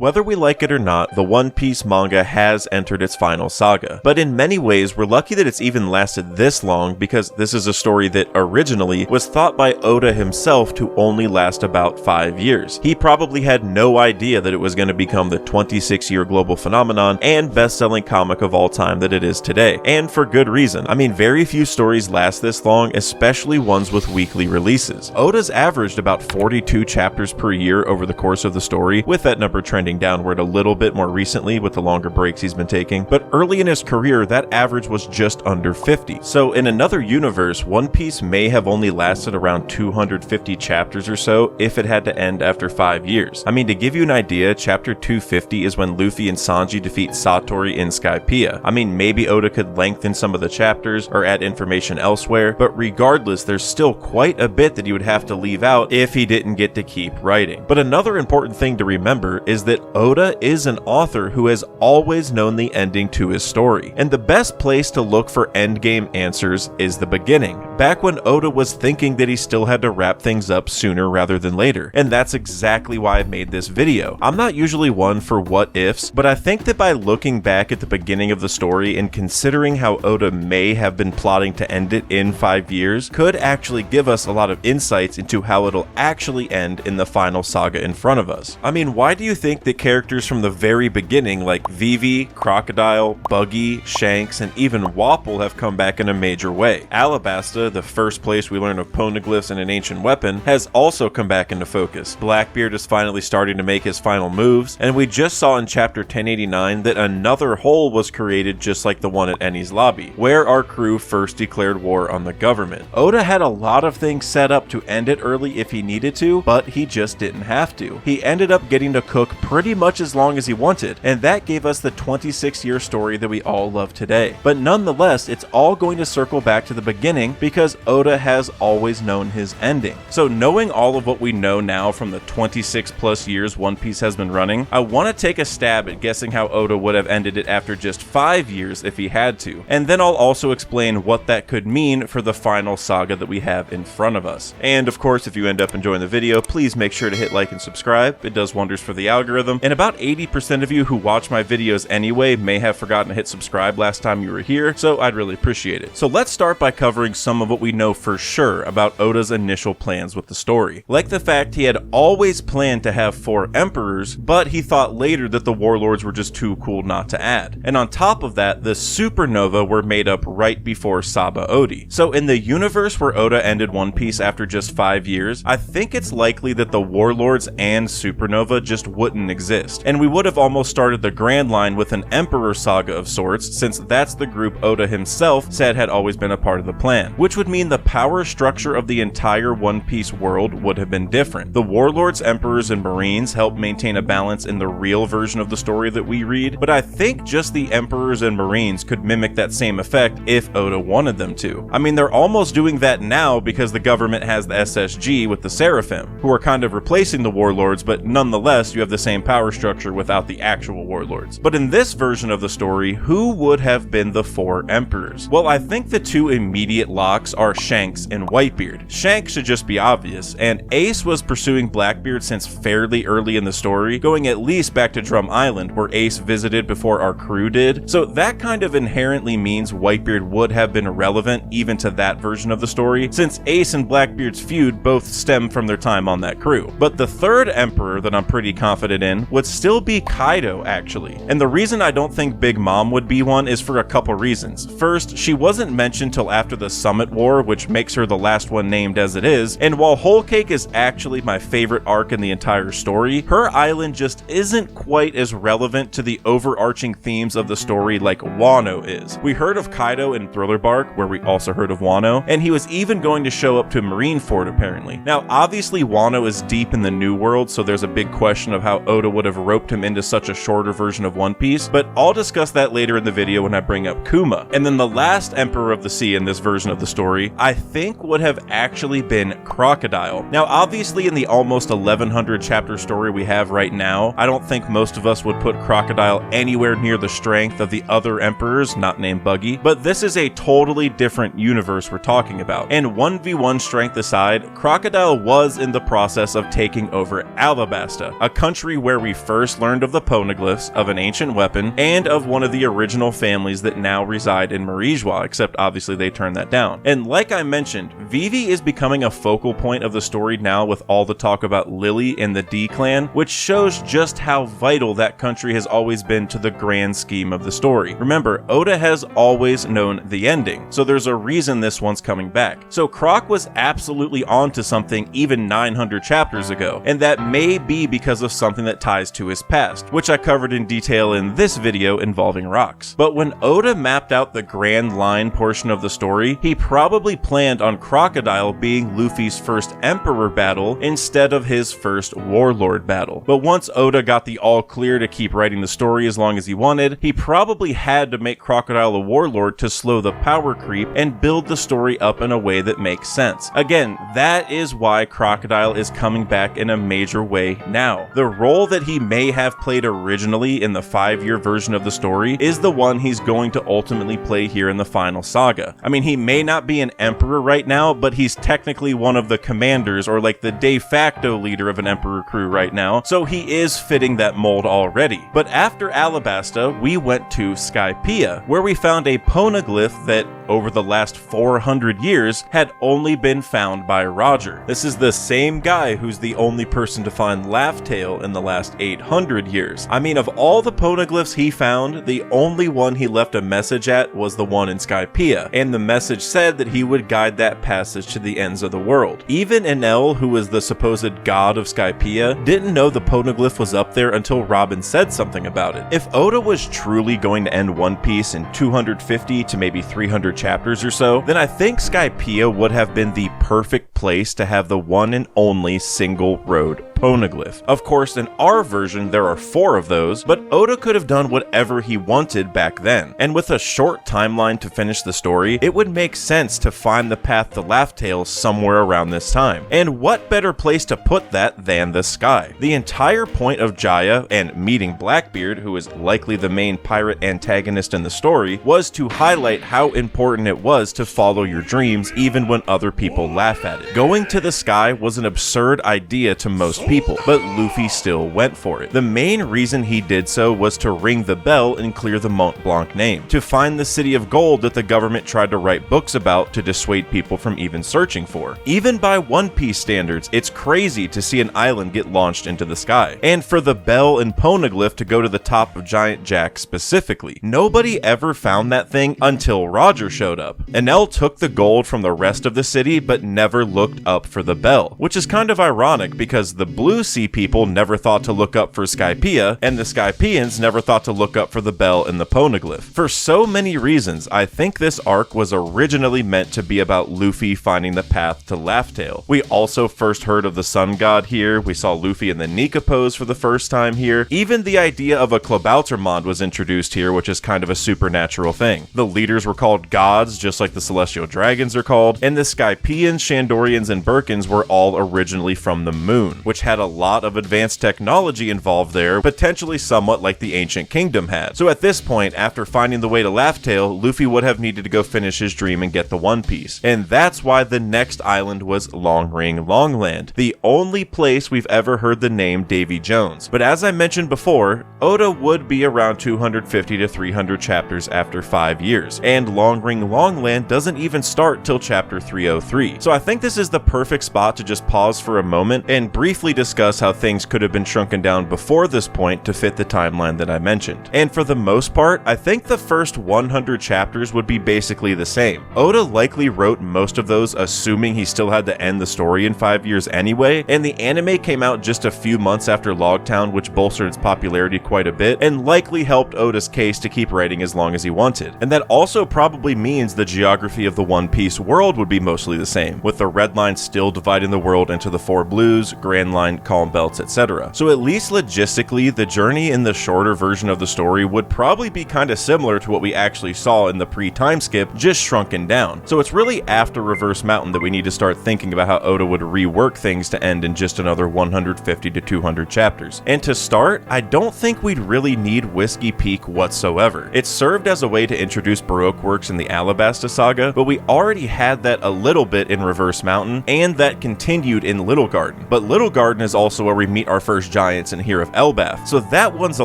Whether we like it or not, the One Piece manga has entered its final saga. But in many ways, we're lucky that it's even lasted this long because this is a story that originally was thought by Oda himself to only last about 5 years. He probably had no idea that it was going to become the 26-year global phenomenon and best-selling comic of all time that it is today. And for good reason. I mean, very few stories last this long, especially ones with weekly releases. Oda's averaged about 42 chapters per year over the course of the story, with that number trending downward a little bit more recently with the longer breaks he's been taking, but early in his career that average was just under 50. So in another universe, One Piece may have only lasted around 250 chapters or so if it had to end after 5 years. I mean, to give you an idea, chapter 250 is when Luffy and Sanji defeat Satori in Skypiea. I mean, maybe Oda could lengthen some of the chapters or add information elsewhere, but regardless, there's still quite a bit that he would have to leave out if he didn't get to keep writing. But another important thing to remember is that Oda is an author who has always known the ending to his story, and the best place to look for endgame answers is the beginning, back when Oda was thinking that he still had to wrap things up sooner rather than later, and that's exactly why I made this video. I'm not usually one for what ifs, but I think that by looking back at the beginning of the story and considering how Oda may have been plotting to end it in 5 years, could actually give us a lot of insights into how it'll actually end in the final saga in front of us. I mean, why do you think that characters from the very beginning like Vivi, Crocodile, Buggy, Shanks, and even Wapol have come back in a major way? Alabasta, the first place we learn of poneglyphs and an ancient weapon, has also come back into focus. Blackbeard is finally starting to make his final moves, and we just saw in chapter 1089 that another hole was created just like the one at Enies lobby, where our crew first declared war on the government. Oda had a lot of things set up to end it early if he needed to, but he just didn't have to. He ended up getting to cook pretty much as long as he wanted, and that gave us the 26-year story that we all love today. But nonetheless, it's all going to circle back to the beginning because Oda has always known his ending. So knowing all of what we know now from the 26 plus years One Piece has been running, I want to take a stab at guessing how Oda would have ended it after just 5 years if he had to, and then I'll also explain what that could mean for the final saga that we have in front of us. And of course, if you end up enjoying the video, please make sure to hit like and subscribe. It does wonders for the algorithm, and about 80% of you who watch my videos anyway may have forgotten to hit subscribe last time you were here, so I'd really appreciate it. So let's start by covering some of what we know for sure about Oda's initial plans with the story. Like the fact he had always planned to have 4 emperors, but he thought later that the warlords were just too cool not to add. And on top of that, the supernova were made up right before Saba Odi. So in the universe where Oda ended One Piece after just 5 years, I think it's likely that the warlords and supernova just wouldn't exist, and we would have almost started the Grand Line with an Emperor saga of sorts, since that's the group Oda himself said had always been a part of the plan, which would mean the power structure of the entire One Piece world would have been different. The warlords, emperors, and marines help maintain a balance in the real version of the story that we read, but I think just the emperors and marines could mimic that same effect if Oda wanted them to. I mean, they're almost doing that now because the government has the SSG with the Seraphim, who are kind of replacing the warlords, but nonetheless you have the same power structure without the actual warlords. But in this version of the story, who would have been the 4 emperors? Well, I think the 2 immediate locks are Shanks and Whitebeard. Shanks should just be obvious, and Ace was pursuing Blackbeard since fairly early in the story, going at least back to Drum Island, where Ace visited before our crew did, so that kind of inherently means Whitebeard would have been relevant even to that version of the story, since Ace and Blackbeard's feud both stem from their time on that crew. But the 3rd emperor that I'm pretty confident in would still be Kaido, actually. And the reason I don't think Big Mom would be one is for a couple reasons. First, she wasn't mentioned till after the Summit War, which makes her the last one named as it is, and while Whole Cake is actually my favorite arc in the entire story, her island just isn't quite as relevant to the overarching themes of the story like Wano is. We heard of Kaido in Thriller Bark, where we also heard of Wano, and he was even going to show up to Marineford apparently. Now obviously Wano is deep in the New World, so there's a big question of how Oda would have roped him into such a shorter version of One Piece, but I'll discuss that later in the video when I bring up Kuma. And then the last Emperor of the Sea in this version of the story, I think would have actually been Crocodile. Now obviously in the almost 1100 chapter story we have right now, I don't think most of us would put Crocodile anywhere near the strength of the other emperors, not named Buggy, but this is a totally different universe we're talking about. And 1v1 strength aside, Crocodile was in the process of taking over Alabasta, a country where we first learned of the Poneglyphs, of an ancient weapon, and of one of the original families that now reside in Marijois, except obviously they turned that down. And like I mentioned, Vivi is becoming a focal point of the story now with all the talk about Lily and the D clan, which shows just how vital that country has always been to the grand scheme of the story. Remember, Oda has always known the ending, so there's a reason this one's coming back. So Croc was absolutely onto something even 900 chapters ago, and that may be because of something that ties to his past, which I covered in detail in this video involving rocks. But when Oda mapped out the Grand Line portion of the story, he probably planned on Crocodile being Luffy's first Emperor battle instead of his first Warlord battle. But once Oda got the all clear to keep writing the story as long as he wanted, he probably had to make Crocodile a Warlord to slow the power creep and build the story up in a way that makes sense. Again, that is why Crocodile is coming back in a major way now. The role that he may have played originally in the 5-year version of the story is the one he's going to ultimately play here in the final saga. I mean, he may not be an emperor right now, but he's technically one of the commanders, or like the de facto leader of an emperor crew right now, so he is fitting that mold already. But after Alabasta, we went to Skypiea, where we found a Poneglyph that, over the last 400 years, had only been found by Roger. This is the same guy who's the only person to find Laugh-Tale in the last 800 years. I mean, of all the Poneglyphs he found, the only one he left a message at was the one in Skypiea, and the message said that he would guide that passage to the ends of the world. Even Enel, who was the supposed god of Skypiea, didn't know the Poneglyph was up there until Robin said something about it. If Oda was truly going to end One Piece in 250 to maybe 300 chapters or so, then I think Skypiea would have been the perfect place to have the one and only single road Poneglyph. Of course, in our version, there are 4 of those, but Oda could have done whatever he wanted back then. And with a short timeline to finish the story, it would make sense to find the path to Laugh-Tale somewhere around this time. And what better place to put that than the sky? The entire point of Jaya and meeting Blackbeard, who is likely the main pirate antagonist in the story, was to highlight how important it was to follow your dreams even when other people laugh at it. Going to the sky was an absurd idea to most people, but Luffy still went for it. The main reason he did so was to ring the bell and clear the Mont Blanc name, to find the city of gold that the government tried to write books about to dissuade people from even searching for. Even by One Piece standards, it's crazy to see an island get launched into the sky. And for the bell and Poneglyph to go to the top of Giant Jack specifically. Nobody ever found that thing until Roger showed up. Enel took the gold from the rest of the city, but never looked up for the bell, which is kind of ironic because the Blue Sea people never thought to look up for Skypiea, and the Skypeans never thought to look up for the bell and the Poneglyph. For so many reasons, I think this arc was originally meant to be about Luffy finding the path to Laugh-Tale. We also first heard of the Sun God here, we saw Luffy in the Nika pose for the first time here, even the idea of a Klabautermond was introduced here, which is kind of a supernatural thing. The leaders were called gods, just like the Celestial Dragons are called, and the Skypeans, Shandorians, and Birkins were all originally from the moon, which had a lot of advanced technology involved there, potentially somewhat like the Ancient Kingdom had. So at this point, after finding the way to Laugh-Tale, Luffy would have needed to go finish his dream and get the One Piece. And that's why the next island was Long Ring Longland, the only place we've ever heard the name Davy Jones. But as I mentioned before, Oda would be around 250 to 300 chapters after 5 years, and Long Ring Longland doesn't even start till chapter 303. So I think this is the perfect spot to just pause for a moment and briefly discuss how things could have been shrunken down before this point to fit the timeline that I mentioned. And for the most part, I think the first 100 chapters would be basically the same. Oda likely wrote most of those assuming he still had to end the story in 5 years anyway, and the anime came out just a few months after Logtown, which bolstered its popularity quite a bit and likely helped Oda's case to keep writing as long as he wanted. And that also probably means the geography of the One Piece world would be mostly the same, with the Red Line still dividing the world into the 4 blues, Grand Line, calm belts, etc. So at least logistically, the journey in the shorter version of the story would probably be kind of similar to what we actually saw in the pre-time skip, just shrunken down. So it's really after Reverse Mountain that we need to start thinking about how Oda would rework things to end in just another 150 to 200 chapters. And to start, I don't think we'd really need Whiskey Peak whatsoever. It served as a way to introduce Baroque works in the Alabasta saga, but we already had that a little bit in Reverse Mountain, and that continued in Little Garden. But Little Garden Garden is also where we meet our first giants and hear of Elbaf, so that one's a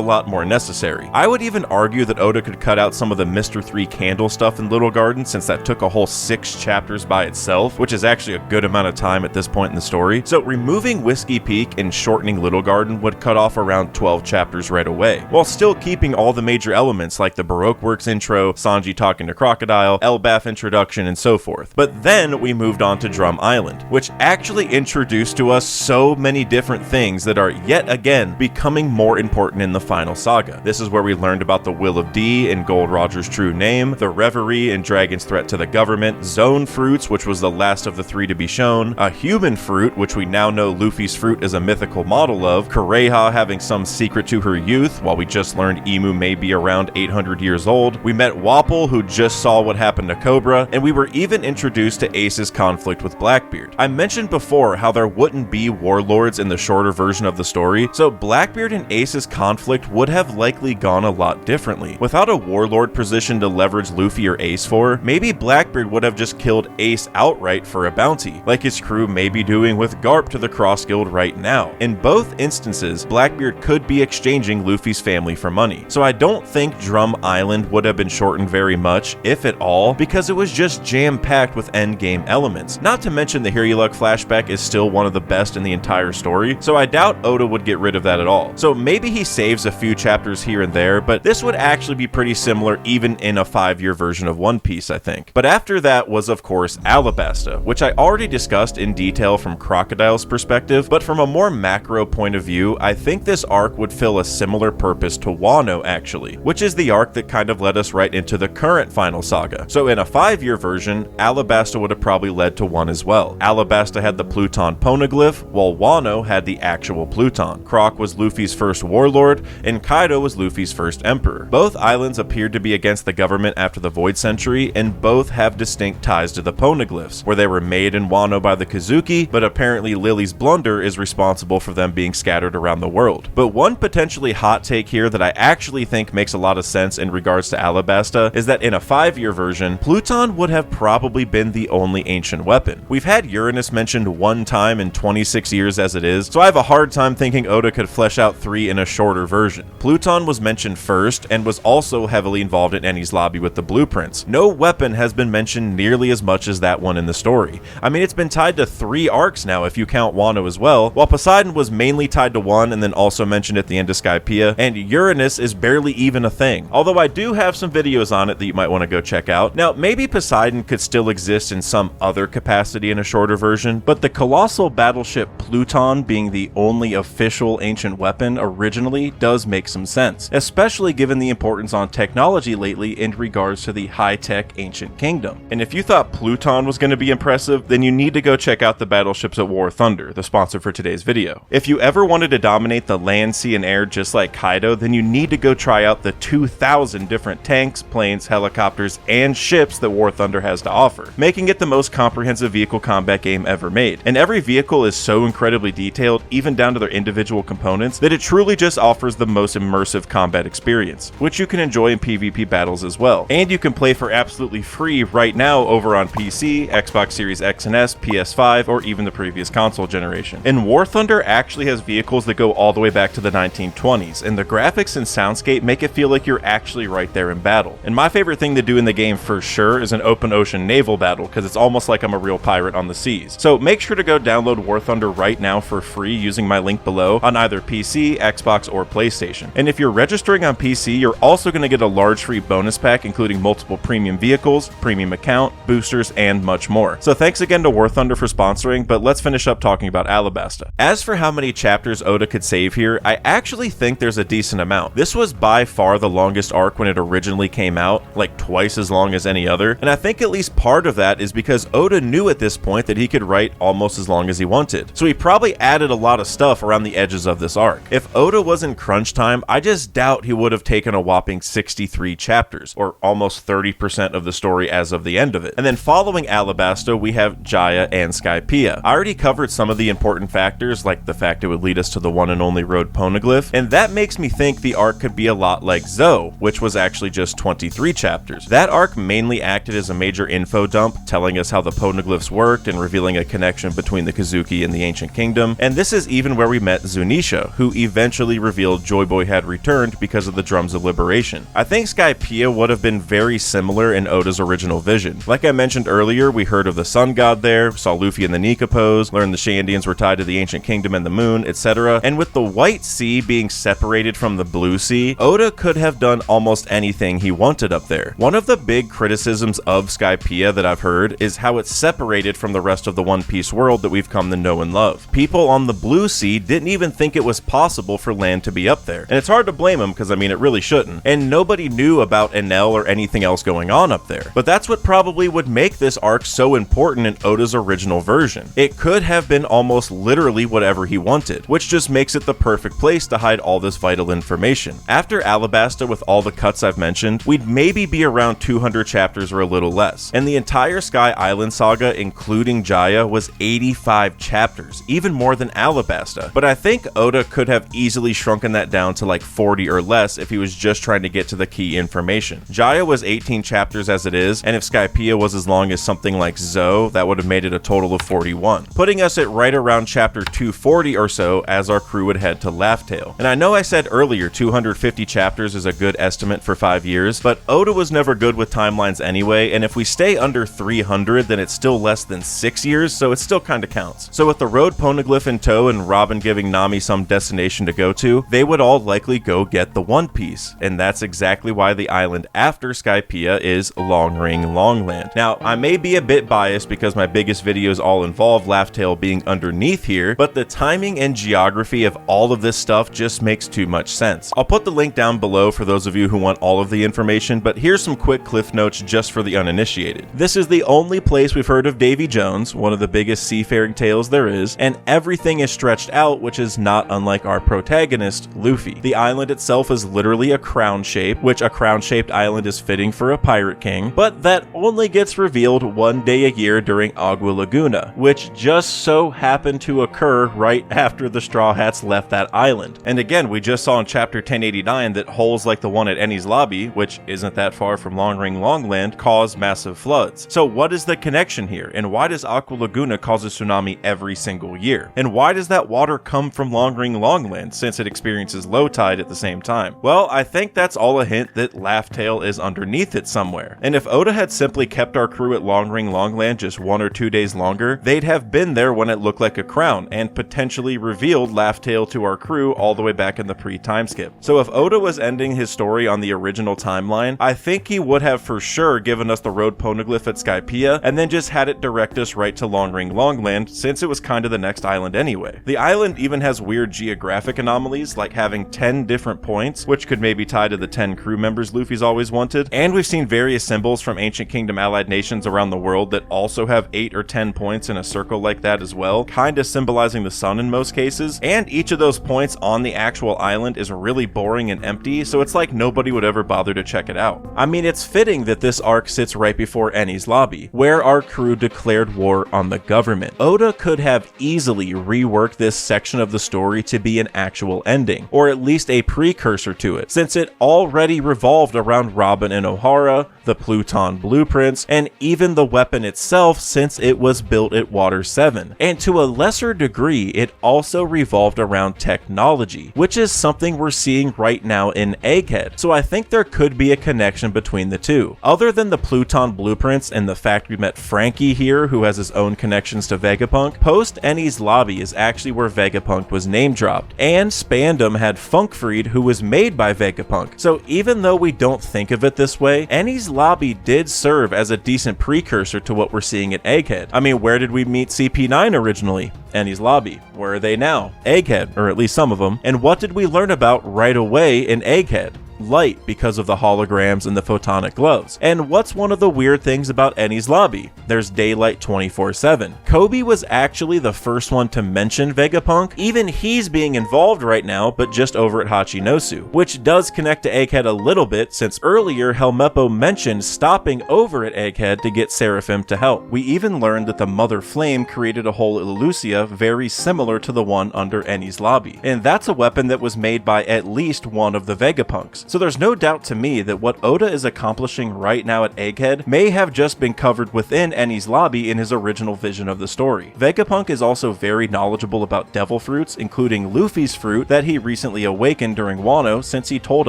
lot more necessary. I would even argue that Oda could cut out some of the Mr. 3 candle stuff in Little Garden, since that took a whole 6 chapters by itself, which is actually a good amount of time at this point in the story. So removing Whiskey Peak and shortening Little Garden would cut off around 12 chapters right away, while still keeping all the major elements like the Baroque Works intro, Sanji talking to Crocodile, Elbaf introduction, and so forth. But then we moved on to Drum Island, which actually introduced to us so many different things that are yet again becoming more important in the final saga. This is where we learned about the Will of D and Gold Roger's true name, the Reverie and Dragon's threat to the government, Zone Fruits, which was the last of the 3 to be shown, a human fruit, which we now know Luffy's fruit is a mythical model of, Kureha having some secret to her youth, while we just learned Emu may be around 800 years old. We met Wapol, who just saw what happened to Cobra, and we were even introduced to Ace's conflict with Blackbeard. I mentioned before how there wouldn't be warlords in the shorter version of the story, so Blackbeard and Ace's conflict would have likely gone a lot differently. Without a warlord position to leverage Luffy or Ace for, maybe Blackbeard would have just killed Ace outright for a bounty, like his crew may be doing with Garp to the Cross Guild right now. In both instances, Blackbeard could be exchanging Luffy's family for money, so I don't think Drum Island would have been shortened very much, if at all, because it was just jam-packed with endgame elements. Not to mention the Here You Luck flashback is still one of the best in the entire story, so I doubt Oda would get rid of that at all. So maybe he saves a few chapters here and there, but this would actually be pretty similar even in a 5-year version of One Piece, I think. But after that was of course Alabasta, which I already discussed in detail from Crocodile's perspective, but from a more macro point of view, I think this arc would fill a similar purpose to Wano actually, which is the arc that kind of led us right into the current final saga. So in a 5-year version, Alabasta would have probably led to one as well. Alabasta had the Pluton Poneglyph, while Wano had the actual Pluton. Croc was Luffy's first warlord, and Kaido was Luffy's first emperor. Both islands appeared to be against the government after the Void Century, and both have distinct ties to the Poneglyphs, where they were made in Wano by the Kazuki, but apparently Lily's blunder is responsible for them being scattered around the world. But one potentially hot take here that I actually think makes a lot of sense in regards to Alabasta is that in a 5-year version, Pluton would have probably been the only ancient weapon. We've had Uranus mentioned one time in 26 years as it is, so I have a hard time thinking Oda could flesh out 3 in a shorter version. Pluton was mentioned first and was also heavily involved in Enies' lobby with the blueprints. No weapon has been mentioned nearly as much as that one in the story. I mean, it's been tied to 3 arcs now if you count Wano as well, while Poseidon was mainly tied to 1 and then also mentioned at the end of Skypiea, and Uranus is barely even a thing, although I do have some videos on it that you might want to go check out. Now, maybe Poseidon could still exist in some other capacity in a shorter version, but the colossal battleship Pluton being the only official ancient weapon originally does make some sense, especially given the importance on technology lately in regards to the high-tech ancient kingdom. And if you thought Pluton was going to be impressive, then you need to go check out the battleships at War Thunder, the sponsor for today's video. If you ever wanted to dominate the land, sea, and air just like Kaido, then you need to go try out the 2,000 different tanks, planes, helicopters, and ships that War Thunder has to offer, making it the most comprehensive vehicle combat game ever made. And every vehicle is so incredibly detailed, even down to their individual components, that it truly just offers the most immersive combat experience, which you can enjoy in PvP battles as well. And you can play for absolutely free right now over on PC, Xbox Series X and S, PS5, or even the previous console generation. And War Thunder actually has vehicles that go all the way back to the 1920s, and the graphics and soundscape make it feel like you're actually right there in battle. And my favorite thing to do in the game for sure is an open ocean naval battle, because it's almost like I'm a real pirate on the seas. So make sure to go download War Thunder right now for free using my link below on either PC, Xbox, or PlayStation. And if you're registering on PC, you're also going to get a large free bonus pack including multiple premium vehicles, premium account, boosters, and much more. So thanks again to War Thunder for sponsoring, but let's finish up talking about Alabasta. As for how many chapters Oda could save here, I actually think there's a decent amount. This was by far the longest arc when it originally came out, like twice as long as any other, and I think at least part of that is because Oda knew at this point that he could write almost as long as he wanted, so he probably added a lot of stuff around the edges of this arc. If Oda was in crunch time, I just doubt he would have taken a whopping 63 chapters, or almost 30% of the story as of the end of it. And then following Alabasta, we have Jaya and Skypiea. I already covered some of the important factors, like the fact it would lead us to the one and only road Poneglyph, and that makes me think the arc could be a lot like Zou, which was actually just 23 chapters. That arc mainly acted as a major info dump, telling us how the Poneglyphs worked and revealing a connection between the Kazuki and the Ancient Kingdom. Kingdom, and this is even where we met Zunisha, who eventually revealed Joy Boy had returned because of the Drums of Liberation. I think Skypiea would have been very similar in Oda's original vision. Like I mentioned earlier, we heard of the Sun God there, saw Luffy in the Nika pose, learned the Shandians were tied to the Ancient Kingdom and the Moon, etc. And with the White Sea being separated from the Blue Sea, Oda could have done almost anything he wanted up there. One of the big criticisms of Skypiea that I've heard is how it's separated from the rest of the One Piece world that we've come to know and love. People on the Blue Sea didn't even think it was possible for land to be up there. And it's hard to blame them because, I mean, it really shouldn't. And nobody knew about Enel or anything else going on up there. But that's what probably would make this arc so important in Oda's original version. It could have been almost literally whatever he wanted, which just makes it the perfect place to hide all this vital information. After Alabasta, with all the cuts I've mentioned, we'd maybe be around 200 chapters or a little less. And the entire Sky Island saga, including Jaya, was 85 chapters, even more than Alabasta. But I think Oda could have easily shrunken that down to like 40 or less if he was just trying to get to the key information. Jaya was 18 chapters as it is, and if Skypiea was as long as something like Zo, that would have made it a total of 41, putting us at right around chapter 240 or so as our crew would head to Laugh Tale. And I know I said earlier 250 chapters is a good estimate for 5 years, but Oda was never good with timelines anyway, and if we stay under 300, then it's still less than 6 years, so it still kinda counts. So with the road Poneglyph in tow and Robin giving Nami some destination to go to, they would all likely go get the One Piece, and that's exactly why the island after Skypiea is Long Ring Longland. Now, I may be a bit biased because my biggest videos all involve Laugh Tale being underneath here, but the timing and geography of all of this stuff just makes too much sense. I'll put the link down below for those of you who want all of the information, but here's some quick cliff notes just for the uninitiated. This is the only place we've heard of Davy Jones, one of the biggest seafaring tales there is, and everything is stretched out, which is not unlike our protagonist, Luffy. The island itself is literally a crown shape, which a crown-shaped island is fitting for a pirate king, but that only gets revealed one day a year during Agua Laguna, which just so happened to occur right after the Straw Hats left that island. And again, we just saw in chapter 1089 that holes like the one at Enies Lobby, which isn't that far from Long Ring Longland, cause massive floods. So what is the connection here, and why does Agua Laguna cause a tsunami every single year? And why does that water come from Long Ring Longland since it experiences low tide at the same time? Well, I think that's all a hint that Laugh Tale is underneath it somewhere. And if Oda had simply kept our crew at Long Ring Longland just 1 or 2 days longer, they'd have been there when it looked like a crown, and potentially revealed Laugh Tale to our crew all the way back in the pre-time skip. So if Oda was ending his story on the original timeline, I think he would have for sure given us the road Poneglyph at Skypiea, and then just had it direct us right to Long Ring Longland, since it was kind of the next island anyway. The island even has weird geographic anomalies, like having 10 different points, which could maybe tie to the 10 crew members Luffy's always wanted, and we've seen various symbols from Ancient Kingdom allied nations around the world that also have 8 or 10 points in a circle like that as well, kinda symbolizing the sun in most cases, and each of those points on the actual island is really boring and empty, so it's like nobody would ever bother to check it out. I mean, it's fitting that this arc sits right before Enies Lobby, where our crew declared war on the government. Oda could have easily reworked this section of the story to be an actual ending, or at least a precursor to it, since it already revolved around Robin and O'Hara, the Pluton blueprints, and even the weapon itself, since it was built at Water 7. And to a lesser degree, it also revolved around technology, which is something we're seeing right now in Egghead, so I think there could be a connection between the two. Other than the Pluton blueprints and the fact we met Frankie here, who has his own connections to Vegapunk, post Enies Lobby is actually where Vegapunk was name dropped, and Spandam had Funkfried, who was made by Vegapunk. So even though we don't think of it this way, Enies Lobby did serve as a decent precursor to what we're seeing at Egghead. I mean, where did we meet CP9 originally? Enies Lobby. Where are they now? Egghead, or at least some of them. And what did we learn about right away in Egghead? Light, because of the holograms and the photonic gloves. And what's one of the weird things about Enies Lobby? There's daylight 24/7. Kobe was actually the first one to mention Vegapunk. Even he's being involved right now, but just over at Hachinosu, which does connect to Egghead a little bit, since earlier Helmeppo mentioned stopping over at Egghead to get Seraphim to help. We even learned that the Mother Flame created a hole at Lucia very similar to the one under Enies Lobby, and that's a weapon that was made by at least one of the Vegapunks. years. So there's no doubt to me that what Oda is accomplishing right now at Egghead may have just been covered within Enies' lobby in his original vision of the story. Vegapunk is also very knowledgeable about devil fruits, including Luffy's fruit that he recently awakened during Wano, since he told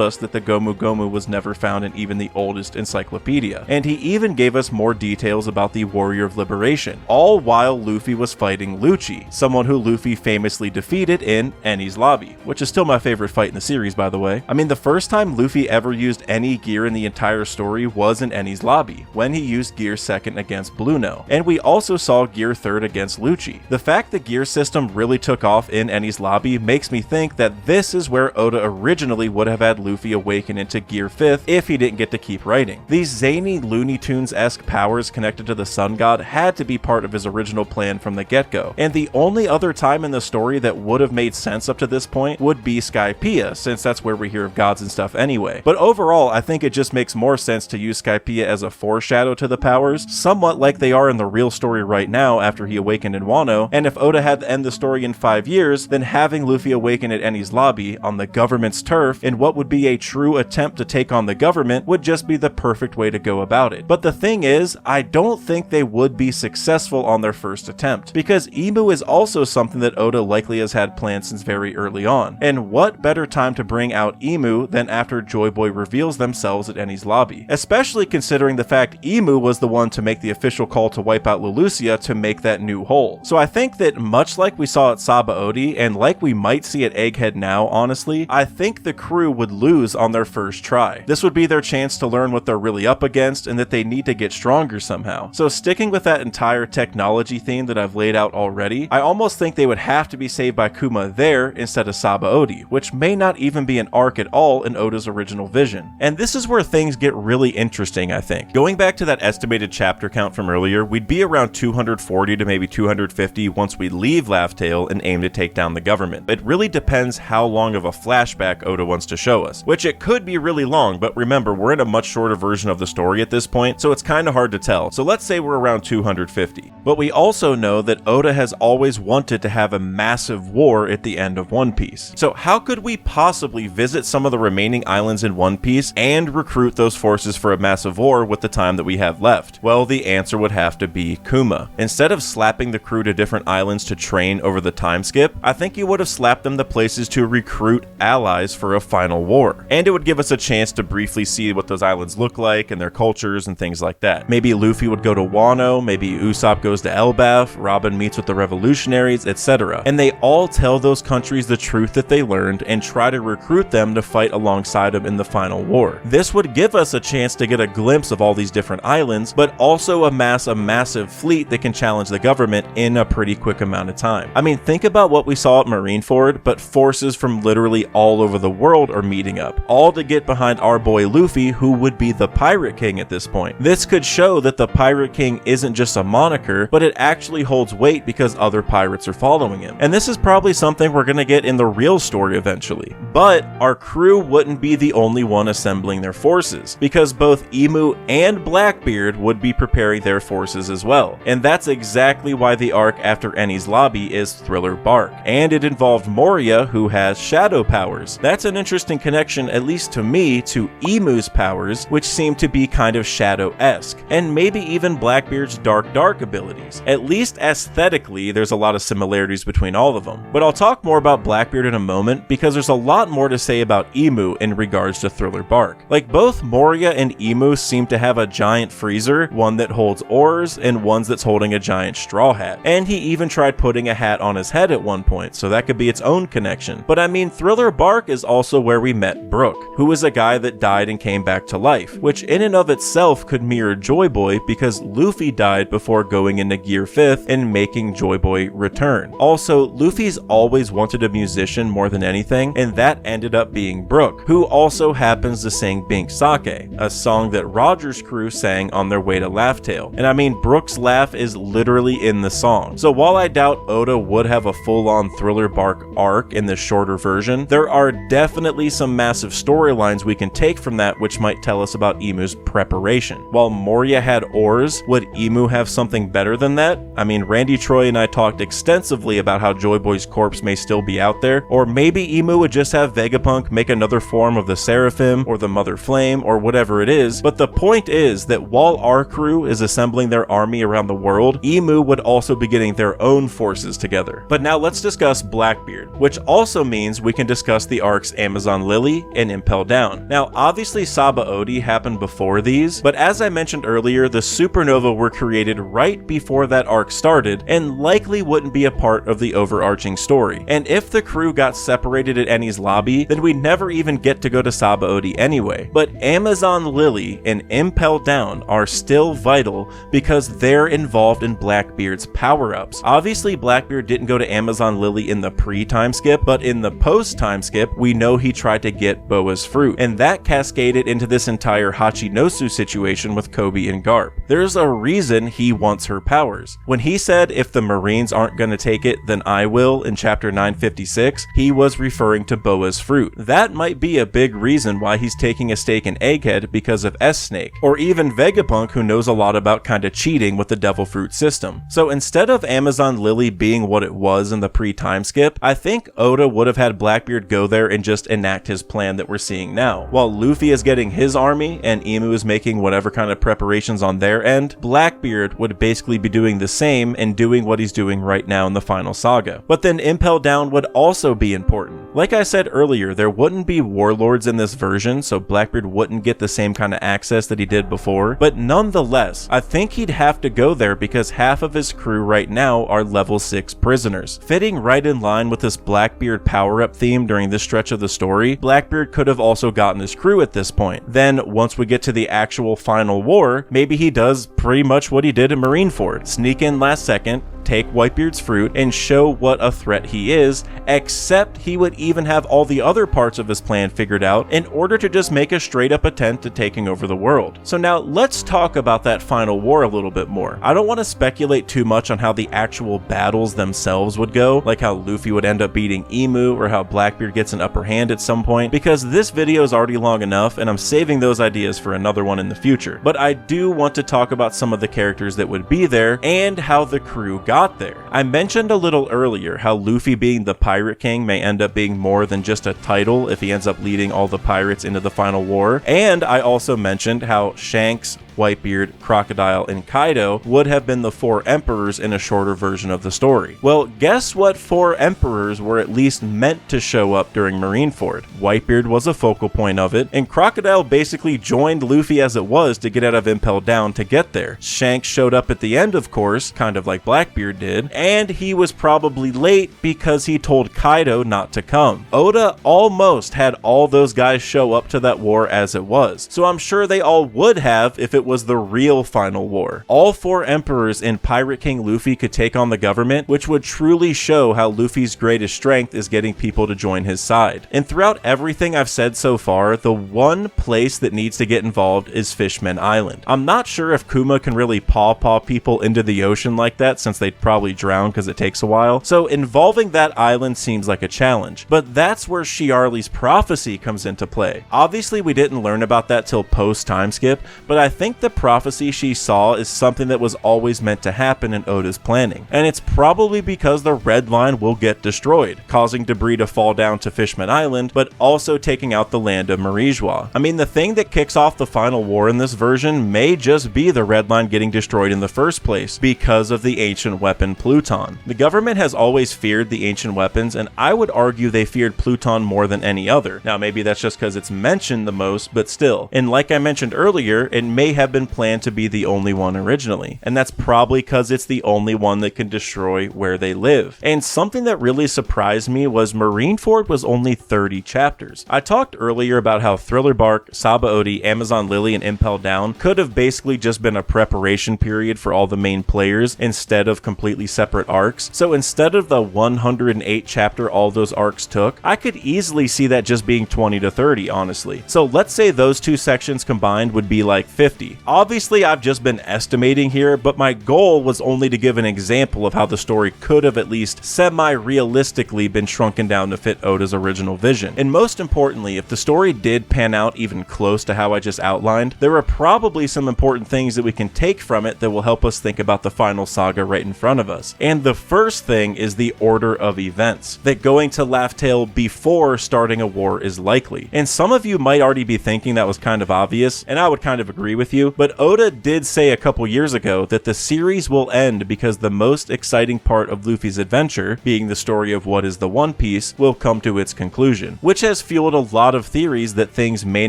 us that the Gomu Gomu was never found in even the oldest encyclopedia. And he even gave us more details about the Warrior of Liberation, all while Luffy was fighting Lucci, someone who Luffy famously defeated in Enies' lobby, which is still my favorite fight in the series, by the way. I mean, the first time Luffy ever used any gear in the entire story was in Enies' lobby, when he used Gear 2nd against Blueno, and we also saw Gear 3rd against Lucci. The fact the gear system really took off in Enies' lobby makes me think that this is where Oda originally would have had Luffy awaken into Gear 5th if he didn't get to keep writing. These zany Looney Tunes-esque powers connected to the Sun God had to be part of his original plan from the get-go, and the only other time in the story that would have made sense up to this point would be Skypiea, since that's where we hear of gods and stuff anyway. But overall, I think it just makes more sense to use Skypiea as a foreshadow to the powers, somewhat like they are in the real story right now after he awakened in Wano, and if Oda had to end the story in 5 years, then having Luffy awaken at Enies' lobby on the government's turf in what would be a true attempt to take on the government would just be the perfect way to go about it. But the thing is, I don't think they would be successful on their first attempt, because Imu is also something that Oda likely has had planned since very early on. And what better time to bring out Imu than after Joy Boy reveals themselves at Enies' lobby, especially considering the fact Imu was the one to make the official call to wipe out Leloucia to make that new hole. So I think that much like we saw at Sabaody, and like we might see at Egghead now, honestly, I think the crew would lose on their first try. This would be their chance to learn what they're really up against and that they need to get stronger somehow. So sticking with that entire technology theme that I've laid out already, I almost think they would have to be saved by Kuma there instead of Sabaody, which may not even be an arc at all in Oda's original vision. And this is where things get really interesting, I think. Going back to that estimated chapter count from earlier, we'd be around 240 to maybe 250 once we leave Laugh Tale and aim to take down the government. It really depends how long of a flashback Oda wants to show us, which it could be really long, but remember, we're in a much shorter version of the story at this point, so it's kind of hard to tell. So let's say we're around 250. But we also know that Oda has always wanted to have a massive war at the end of One Piece. So how could we possibly visit some of the remaining islands in One Piece and recruit those forces for a massive war with the time that we have left? Well, the answer would have to be Kuma. Instead of slapping the crew to different islands to train over the time skip, I think you would have slapped them to places to recruit allies for a final war. And it would give us a chance to briefly see what those islands look like and their cultures and things like that. Maybe Luffy would go to Wano, maybe Usopp goes to Elbaf, Robin meets with the revolutionaries, etc. And they all tell those countries the truth that they learned and try to recruit them to fight alongside them in the final war. This would give us a chance to get a glimpse of all these different islands, but also amass a massive fleet that can challenge the government in a pretty quick amount of time. I mean, think about what we saw at Marineford, but forces from literally all over the world are meeting up, all to get behind our boy Luffy, who would be the Pirate King at this point. This could show that the Pirate King isn't just a moniker, but it actually holds weight because other pirates are following him. And this is probably something we're gonna get in the real story eventually. But our crew wouldn't be the only one assembling their forces, because both Imu and Blackbeard would be preparing their forces as well. And that's exactly why the arc after Enies' lobby is Thriller Bark. And it involved Moria, who has shadow powers. That's an interesting connection, at least to me, to Imu's powers, which seem to be kind of shadow-esque. And maybe even Blackbeard's dark abilities. At least aesthetically, there's a lot of similarities between all of them. But I'll talk more about Blackbeard in a moment, because there's a lot more to say about Imu in regards to Thriller Bark. Like, both Moria and Imu seem to have a giant freezer, one that holds oars and ones that's holding a giant straw hat. And he even tried putting a hat on his head at one point, so that could be its own connection. But I mean, Thriller Bark is also where we met Brook, who was a guy that died and came back to life, which in and of itself could mirror Joy Boy, because Luffy died before going into Gear 5th and making Joy Boy return. Also, Luffy's always wanted a musician more than anything, and that ended up being Brook, who also happens to sing Bink Sake, a song that Roger's crew sang on their way to Laugh Tale. And I mean, Brook's laugh is literally in the song. So while I doubt Oda would have a full-on Thriller Bark arc in the shorter version, there are definitely some massive storylines we can take from that which might tell us about Imu's preparation. While Moria had oars, would Imu have something better than that? I mean, Randy Troy and I talked extensively about how Joy Boy's corpse may still be out there, or maybe Imu would just have Vegapunk make another form form of the Seraphim or the Mother Flame or whatever it is, but the point is that while our crew is assembling their army around the world, Emu would also be getting their own forces together. But now let's discuss Blackbeard, which also means we can discuss the arcs Amazon Lily and Impel Down. Now obviously Sabaody happened before these, but as I mentioned earlier, the supernova were created right before that arc started and likely wouldn't be a part of the overarching story. And if the crew got separated at Enies lobby, then we'd never even get to go to Sabaody anyway. But Amazon Lily and Impel Down are still vital because they're involved in Blackbeard's power-ups. Obviously Blackbeard didn't go to Amazon Lily in the pre-time skip, but in the post-time skip, we know he tried to get Boa's fruit, and that cascaded into this entire Hachinosu situation with Kobe and Garp. There's a reason he wants her powers. When he said, if the Marines aren't gonna take it, then I will, in chapter 956, he was referring to Boa's fruit. That might be a big reason why he's taking a stake in Egghead because of S-Snake, or even Vegapunk, who knows a lot about kinda cheating with the Devil Fruit system. So instead of Amazon Lily being what it was in the pre-time skip, I think Oda would have had Blackbeard go there and just enact his plan that we're seeing now. While Luffy is getting his army and Emu is making whatever kind of preparations on their end, Blackbeard would basically be doing the same and doing what he's doing right now in the final saga. But then Impel Down would also be important. Like I said earlier, there wouldn't be warlords in this version, so Blackbeard wouldn't get the same kind of access that he did before, but nonetheless, I think he'd have to go there because half of his crew right now are level 6 prisoners. Fitting right in line with this Blackbeard power-up theme during this stretch of the story, Blackbeard could have also gotten his crew at this point. Then, once we get to the actual final war, maybe he does pretty much what he did in Marineford. Sneak in last second, take Whitebeard's fruit, and show what a threat he is, except he would even have all the other parts of his plan figured out in order to just make a straight up attempt at taking over the world. So now let's talk about that final war a little bit more. I don't want to speculate too much on how the actual battles themselves would go, like how Luffy would end up beating Emu or how Blackbeard gets an upper hand at some point, because this video is already long enough and I'm saving those ideas for another one in the future. But I do want to talk about some of the characters that would be there and how the crew got there. I mentioned a little earlier how Luffy being the Pirate King may end up being more than just a title if he ends up leading all the pirates into the final war, and I also mentioned how Shanks, Whitebeard, Crocodile, and Kaido would have been the 4 emperors in a shorter version of the story. Well, guess what 4 emperors were at least meant to show up during Marineford? Whitebeard was a focal point of it, and Crocodile basically joined Luffy as it was to get out of Impel Down to get there. Shanks showed up at the end, of course, kind of like Blackbeard did, and he was probably late because he told Kaido not to come. Oda almost had all those guys show up to that war as it was, so I'm sure they all would have if it was the real final war. All 4 emperors in Pirate King Luffy could take on the government, which would truly show how Luffy's greatest strength is getting people to join his side. And throughout everything I've said so far, the one place that needs to get involved is Fishman Island. I'm not sure if Kuma can really paw people into the ocean like that, since they'd probably drown because it takes a while, so involving that island seems like a challenge. But that's where Shiarli's prophecy comes into play. Obviously we didn't learn about that till post time skip, but I think the prophecy she saw is something that was always meant to happen in Oda's planning, and it's probably because the Red Line will get destroyed, causing debris to fall down to Fishman Island, but also taking out the land of Marijois. I mean, the thing that kicks off the final war in this version may just be the Red Line getting destroyed in the first place, because of the ancient weapon Pluton. The government has always feared the ancient weapons, and I would argue they feared Pluton more than any other. Now maybe that's just because it's mentioned the most, but still. And like I mentioned earlier, it may have been planned to be the only one originally, and that's probably because it's the only one that can destroy where they live. And something that really surprised me was Marineford was only 30 chapters. I talked earlier about how Thriller Bark, Sabaody, Amazon Lily, and Impel Down could have basically just been a preparation period for all the main players instead of completely separate arcs. So instead of the 108 chapter all those arcs took, I could easily see that just being 20 to 30, honestly. So let's say those two sections combined would be like 50. story. Obviously, I've just been estimating here, but my goal was only to give an example of how the story could have at least semi-realistically been shrunken down to fit Oda's original vision. And most importantly, if the story did pan out even close to how I just outlined, there are probably some important things that we can take from it that will help us think about the final saga right in front of us. And the first thing is the order of events, that going to Laugh Tale before starting a war is likely. And some of you might already be thinking that was kind of obvious, and I would kind of agree with you, but Oda did say a couple years ago that the series will end because the most exciting part of Luffy's adventure, being the story of what is the One Piece, will come to its conclusion, which has fueled a lot of theories that things may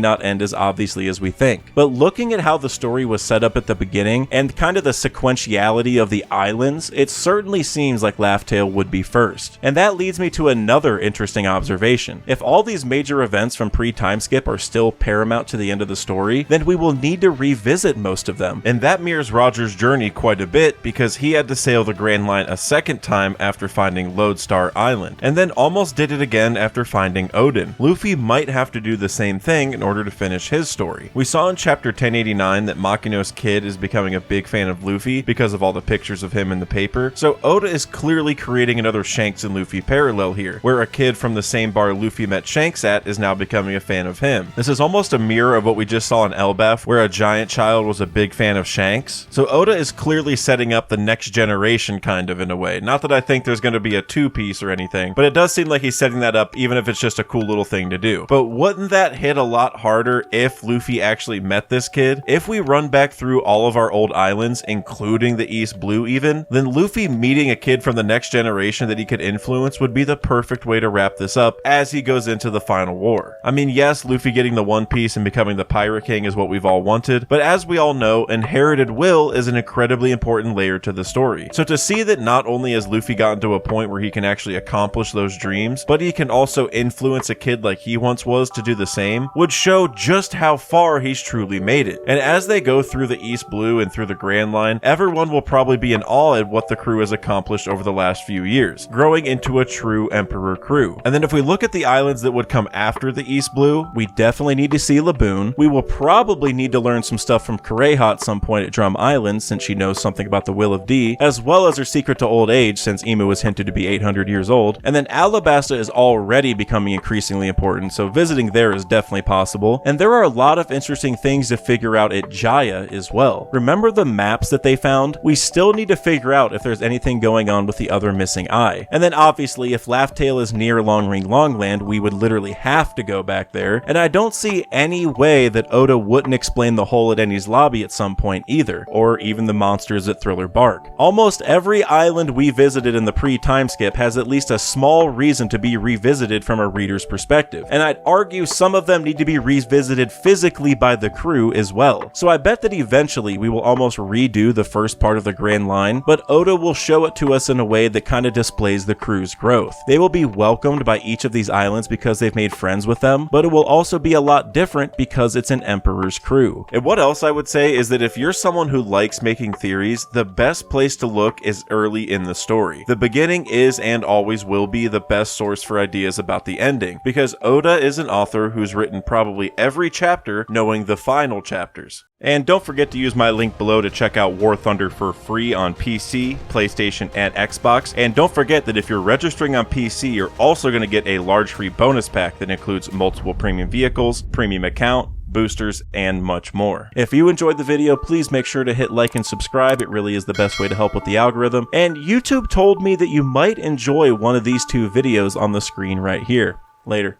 not end as obviously as we think. But looking at how the story was set up at the beginning and kind of the sequentiality of the islands, it certainly seems like Laugh Tale would be first. And that leads me to another interesting observation. If all these major events from pre-time skip are still paramount to the end of the story, then we will need to revisit most of them. And that mirrors Roger's journey quite a bit because he had to sail the Grand Line a second time after finding Lodestar Island, and then almost did it again after finding Odin. Luffy might have to do the same thing in order to finish his story. We saw in chapter 1089 that Makino's kid is becoming a big fan of Luffy because of all the pictures of him in the paper, so Oda is clearly creating another Shanks and Luffy parallel here, where a kid from the same bar Luffy met Shanks at is now becoming a fan of him. This is almost a mirror of what we just saw in Elbaf, where a giant child was a big fan of Shanks. So Oda is clearly setting up the next generation kind of in a way. Not that I think there's going to be a two-piece or anything, but it does seem like he's setting that up even if it's just a cool little thing to do. But wouldn't that hit a lot harder if Luffy actually met this kid? If we run back through all of our old islands, including the East Blue even, then Luffy meeting a kid from the next generation that he could influence would be the perfect way to wrap this up as he goes into the final war. I mean, yes, Luffy getting the One Piece and becoming the Pirate King is what we've all wanted, but as we all know, inherited will is an incredibly important layer to the story. So to see that not only has Luffy gotten to a point where he can actually accomplish those dreams, but he can also influence a kid like he once was to do the same, would show just how far he's truly made it. And as they go through the East Blue and through the Grand Line, everyone will probably be in awe at what the crew has accomplished over the last few years, growing into a true Emperor crew. And then if we look at the islands that would come after the East Blue, we definitely need to see Laboon. We will probably need to learn some stuff from Kureha at some point at Drum Island, since she knows something about the Will of D, as well as her secret to old age, since Imu was hinted to be 800 years old. And then Alabasta is already becoming increasingly important, so visiting there is definitely possible. And there are a lot of interesting things to figure out at Jaya as well. Remember the maps that they found? We still need to figure out if there's anything going on with the other missing eye. And then obviously, if Laugh Tale is near Long Ring Longland, we would literally have to go back there. And I don't see any way that Oda wouldn't explain the hole at Enies lobby at some point either, or even the monsters at Thriller Bark. Almost every island we visited in the pre-time skip has at least a small reason to be revisited from a reader's perspective, and I'd argue some of them need to be revisited physically by the crew as well. So I bet that eventually we will almost redo the first part of the Grand Line, but Oda will show it to us in a way that kind of displays the crew's growth. They will be welcomed by each of these islands because they've made friends with them, but it will also be a lot different because it's an Emperor's crew. And what else I would say is that if you're someone who likes making theories, the best place to look is early in the story. The beginning is and always will be the best source for ideas about the ending, because Oda is an author who's written probably every chapter knowing the final chapters. And don't forget to use my link below to check out War Thunder for free on PC, PlayStation, and Xbox. And don't forget that if you're registering on PC, you're also going to get a large free bonus pack that includes multiple premium vehicles, premium account, boosters, and much more. If you enjoyed the video, please make sure to hit like and subscribe. It really is the best way to help with the algorithm. And YouTube told me that you might enjoy one of these two videos on the screen right here. Later.